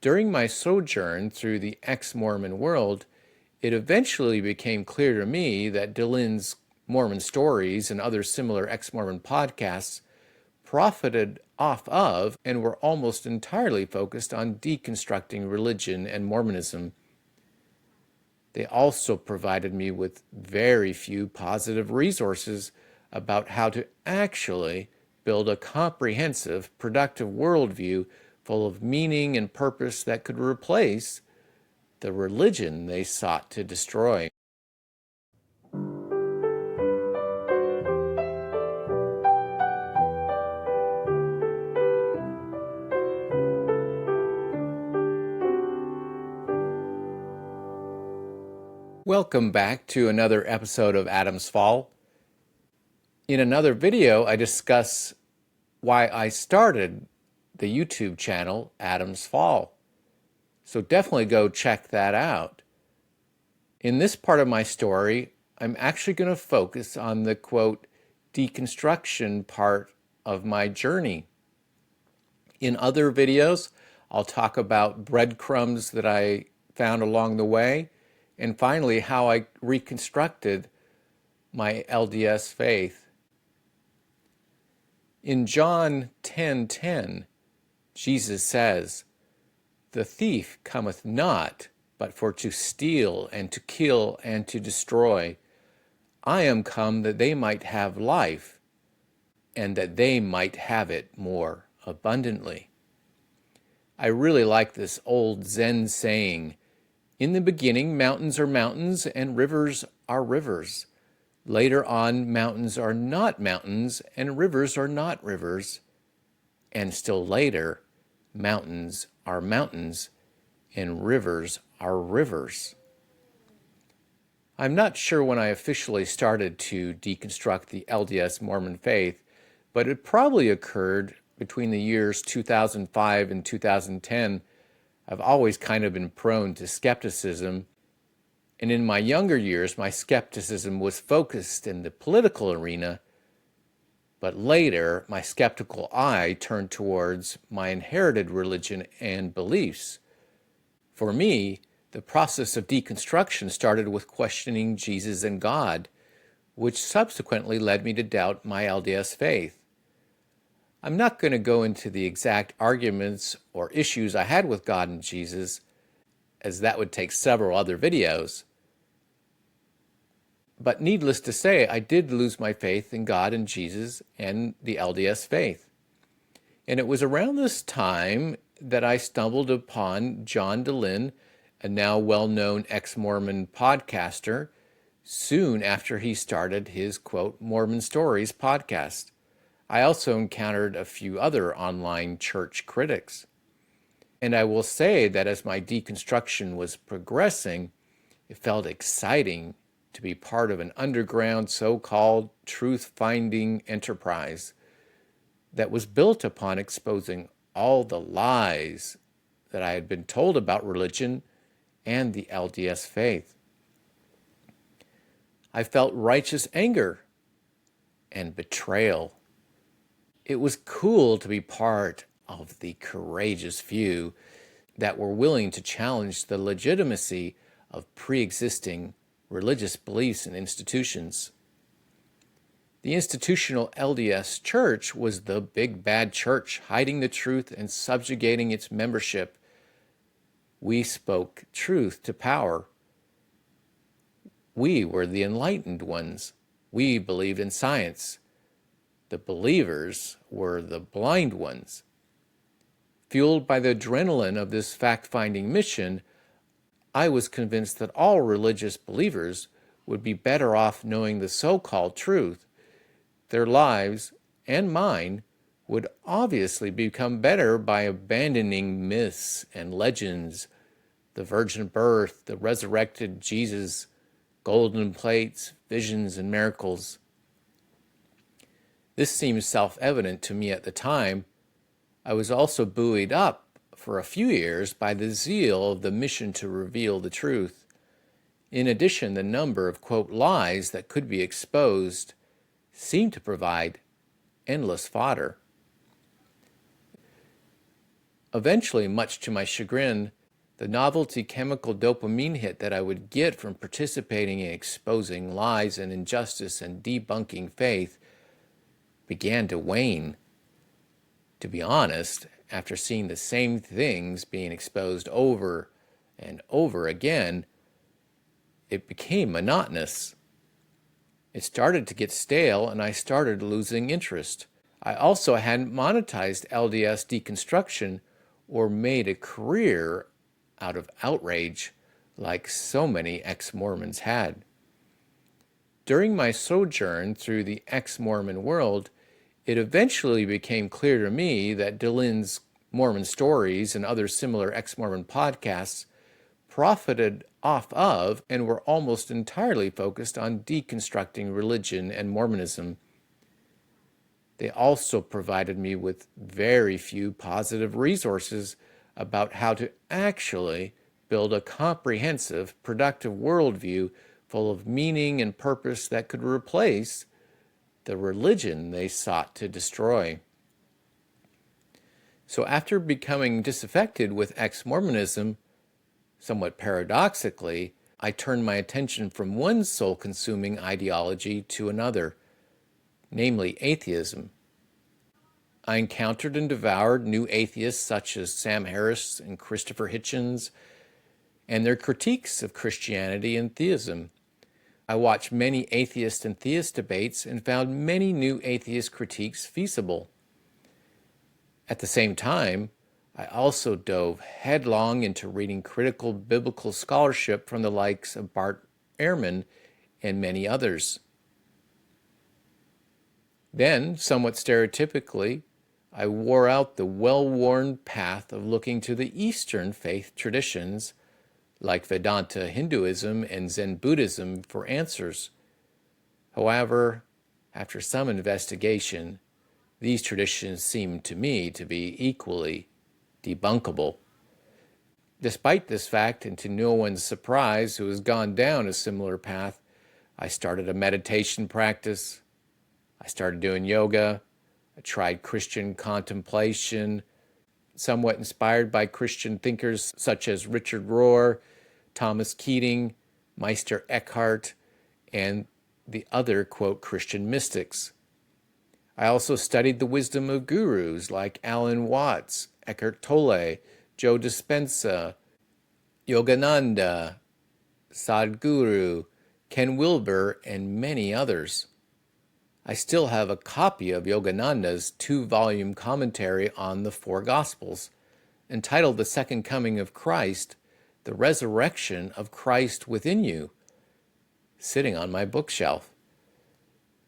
During my sojourn through the ex-Mormon world, it eventually became clear to me that Dylan's Mormon Stories and other similar ex-Mormon podcasts profited off of and were almost entirely focused on deconstructing religion and Mormonism. They also provided me with very few positive resources about how to actually build a comprehensive, productive worldview full of meaning and purpose that could replace the religion they sought to destroy. Welcome back to another episode of Adam's Fall. In another video, I discuss why I started the YouTube channel Adam's Fall. So definitely go check that out. In this part of my story, I'm actually going to focus on the, quote, deconstruction part of my journey. In other videos, I'll talk about breadcrumbs that I found along the way, and finally, how I reconstructed my LDS faith. In John 10:10, Jesus says, "The thief cometh not, but for to steal and to kill and to destroy. I am come that they might have life, and that they might have it more abundantly." I really like this old Zen saying, "In the beginning, mountains are mountains and rivers are rivers. Later on, mountains are not mountains and rivers are not rivers. And still later, mountains are mountains and rivers are rivers." I'm not sure when I officially started to deconstruct the LDS Mormon faith, but it probably occurred between the years 2005 and 2010. I've always kind of been prone to skepticism, and in my younger years, my skepticism was focused in the political arena, but later, my skeptical eye turned towards my inherited religion and beliefs. For me, the process of deconstruction started with questioning Jesus and God, which subsequently led me to doubt my LDS faith. I'm not going to go into the exact arguments or issues I had with God and Jesus, as that would take several other videos. But needless to say, I did lose my faith in God and Jesus and the LDS faith. And it was around this time that I stumbled upon John Dehlin, a now well-known ex-Mormon podcaster, soon after he started his, quote, Mormon Stories podcast. I also encountered a few other online church critics. And I will say that as my deconstruction was progressing, it felt exciting to be part of an underground so-called truth-finding enterprise that was built upon exposing all the lies that I had been told about religion and the LDS faith. I felt righteous anger and betrayal. It was cool to be part of the courageous few that were willing to challenge the legitimacy of pre-existing religious beliefs and institutions. The institutional LDS Church was the big bad church, hiding the truth and subjugating its membership. We spoke truth to power. We were the enlightened ones. We believed in science. The believers were the blind ones. Fueled by the adrenaline of this fact-finding mission, I was convinced that all religious believers would be better off knowing the so-called truth. Their lives, and mine, would obviously become better by abandoning myths and legends, the virgin birth, the resurrected Jesus, golden plates, visions, and miracles. This seemed self-evident to me at the time. I was also buoyed up for a few years by the zeal of the mission to reveal the truth. In addition, the number of, quote, lies that could be exposed seemed to provide endless fodder. Eventually, much to my chagrin, the novelty chemical dopamine hit that I would get from participating in exposing lies and injustice and debunking faith began to wane. To be honest, after seeing the same things being exposed over and over again, it became monotonous. It started to get stale, and I started losing interest. I also hadn't monetized LDS Deconstruction or made a career out of outrage like so many ex-Mormons had. During my sojourn through the ex-Mormon world, it eventually became clear to me that Dylan's Mormon Stories and other similar ex-Mormon podcasts profited off of and were almost entirely focused on deconstructing religion and Mormonism. They also provided me with very few positive resources about how to actually build a comprehensive, productive worldview full of meaning and purpose that could replace the religion they sought to destroy. So after becoming disaffected with ex-Mormonism, somewhat paradoxically, I turned my attention from one soul-consuming ideology to another, namely atheism. I encountered and devoured new atheists such as Sam Harris and Christopher Hitchens, and their critiques of Christianity and theism. I watched many atheist and theist debates and found many new atheist critiques feasible. At the same time, I also dove headlong into reading critical biblical scholarship from the likes of Bart Ehrman and many others. Then, somewhat stereotypically, I wore out the well-worn path of looking to the Eastern faith traditions like Vedanta Hinduism and Zen Buddhism for answers. However, after some investigation, these traditions seemed to me to be equally debunkable. Despite this fact, and to no one's surprise who has gone down a similar path, I started a meditation practice. I started doing yoga. I tried Christian contemplation, somewhat inspired by Christian thinkers such as Richard Rohr, Thomas Keating, Meister Eckhart, and the other, quote, Christian mystics. I also studied the wisdom of gurus like Alan Watts, Eckhart Tolle, Joe Dispenza, Yogananda, Sadhguru, Ken Wilber, and many others. I still have a copy of Yogananda's 2-volume commentary on the Four Gospels, entitled The Second Coming of Christ, The Resurrection of Christ Within You, sitting on my bookshelf.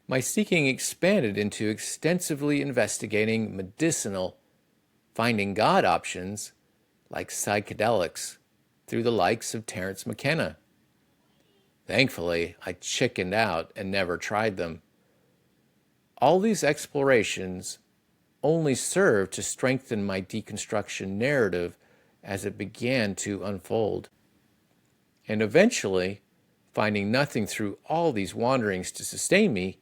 My seeking expanded into extensively investigating medicinal, finding God options like psychedelics through the likes of Terence McKenna. Thankfully, I chickened out and never tried them. All these explorations only served to strengthen my deconstruction narrative as it began to unfold. And eventually, finding nothing through all these wanderings to sustain me,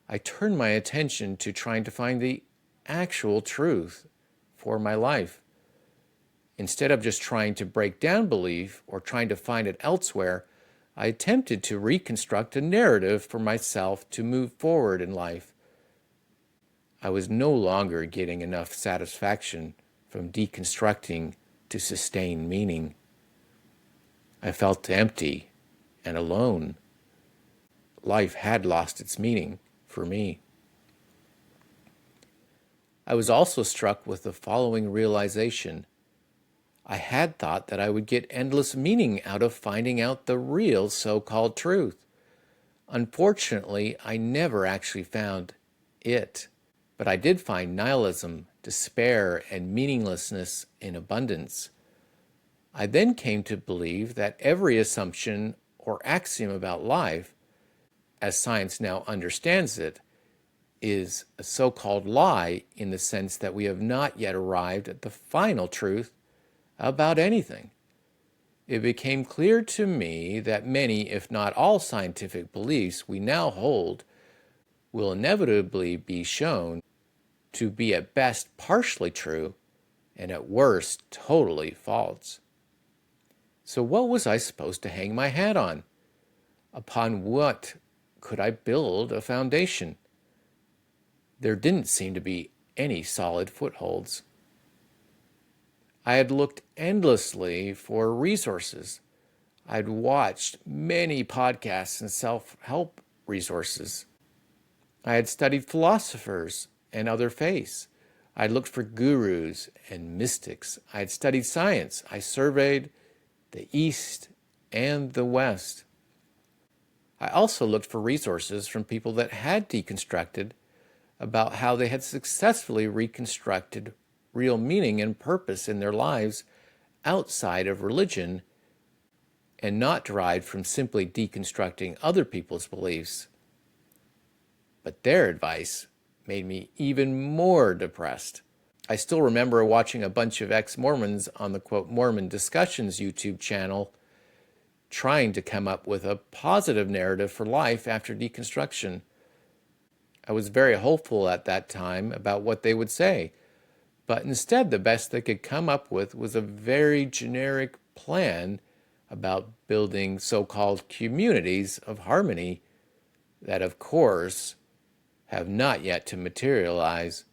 I turned my attention to trying to find the actual truth for my life. Instead of just trying to break down belief or trying to find it elsewhere, I attempted to reconstruct a narrative for myself to move forward in life. I was no longer getting enough satisfaction from deconstructing to sustain meaning. I felt empty and alone. Life had lost its meaning for me. I was also struck with the following realization. I had thought that I would get endless meaning out of finding out the real so-called truth. Unfortunately, I never actually found it. But I did find nihilism, despair, and meaninglessness in abundance. I then came to believe that every assumption or axiom about life, as science now understands it, is a so-called lie in the sense that we have not yet arrived at the final truth about anything. It became clear to me that many, if not all, scientific beliefs we now hold will inevitably be shown to be at best partially true and at worst, totally false. So what was I supposed to hang my hat on? Upon what could I build a foundation? There didn't seem to be any solid footholds. I had looked endlessly for resources. I'd watched many podcasts and self-help resources. I had studied philosophers and other faiths. I looked for gurus and mystics. I had studied science. I surveyed the East and the West. I also looked for resources from people that had deconstructed about how they had successfully reconstructed real meaning and purpose in their lives outside of religion and not derived from simply deconstructing other people's beliefs. But their advice made me even more depressed. I still remember watching a bunch of ex-Mormons on the quote Mormon Discussions YouTube channel trying to come up with a positive narrative for life after deconstruction. I was very hopeful at that time about what they would say, but instead the best they could come up with was a very generic plan about building so-called communities of harmony that, of course, have not yet to materialize,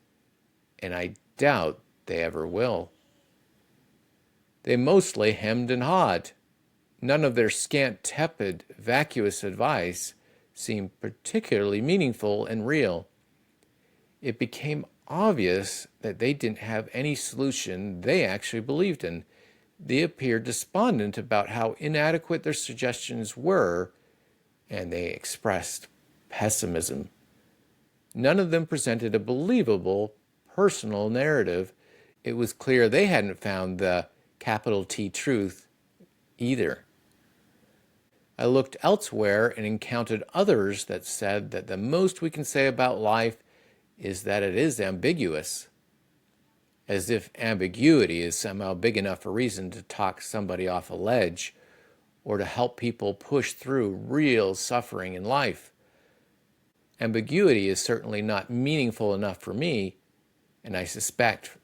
and I doubt they ever will. They mostly hemmed and hawed. None of their scant, tepid, vacuous advice seemed particularly meaningful and real. It became obvious that they didn't have any solution they actually believed in. They appeared despondent about how inadequate their suggestions were, and they expressed pessimism. None of them presented a believable, personal narrative. It was clear they hadn't found the capital T truth either. I looked elsewhere and encountered others that said that the most we can say about life is that it is ambiguous, as if ambiguity is somehow big enough a reason to talk somebody off a ledge or to help people push through real suffering in life. Ambiguity is certainly not meaningful enough for me, and I suspect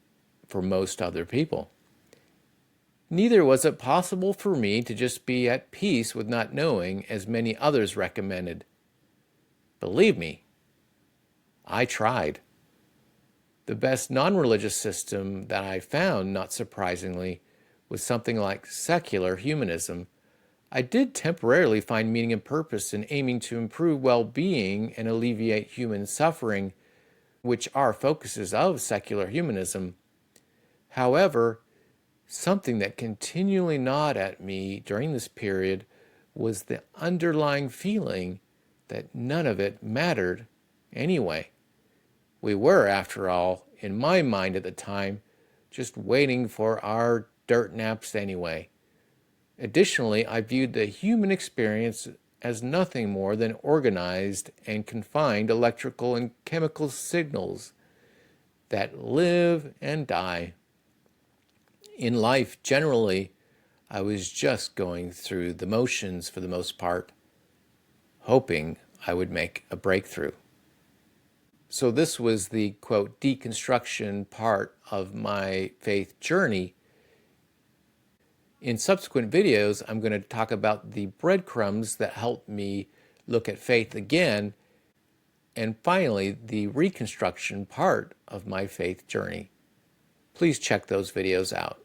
for most other people. Neither was it possible for me to just be at peace with not knowing, as many others recommended. Believe me, I tried. The best non-religious system that I found, not surprisingly, was something like secular humanism. I did temporarily find meaning and purpose in aiming to improve well-being and alleviate human suffering, which are focuses of secular humanism. However, something that continually gnawed at me during this period was the underlying feeling that none of it mattered anyway. We were, after all, in my mind at the time, just waiting for our dirt naps anyway. Additionally, I viewed the human experience as nothing more than organized and confined electrical and chemical signals that live and die. In life, generally, I was just going through the motions for the most part, hoping I would make a breakthrough. So this was the, quote, deconstruction part of my faith journey. In subsequent videos, I'm going to talk about the breadcrumbs that helped me look at faith again, and finally, the reconstruction part of my faith journey. Please check those videos out.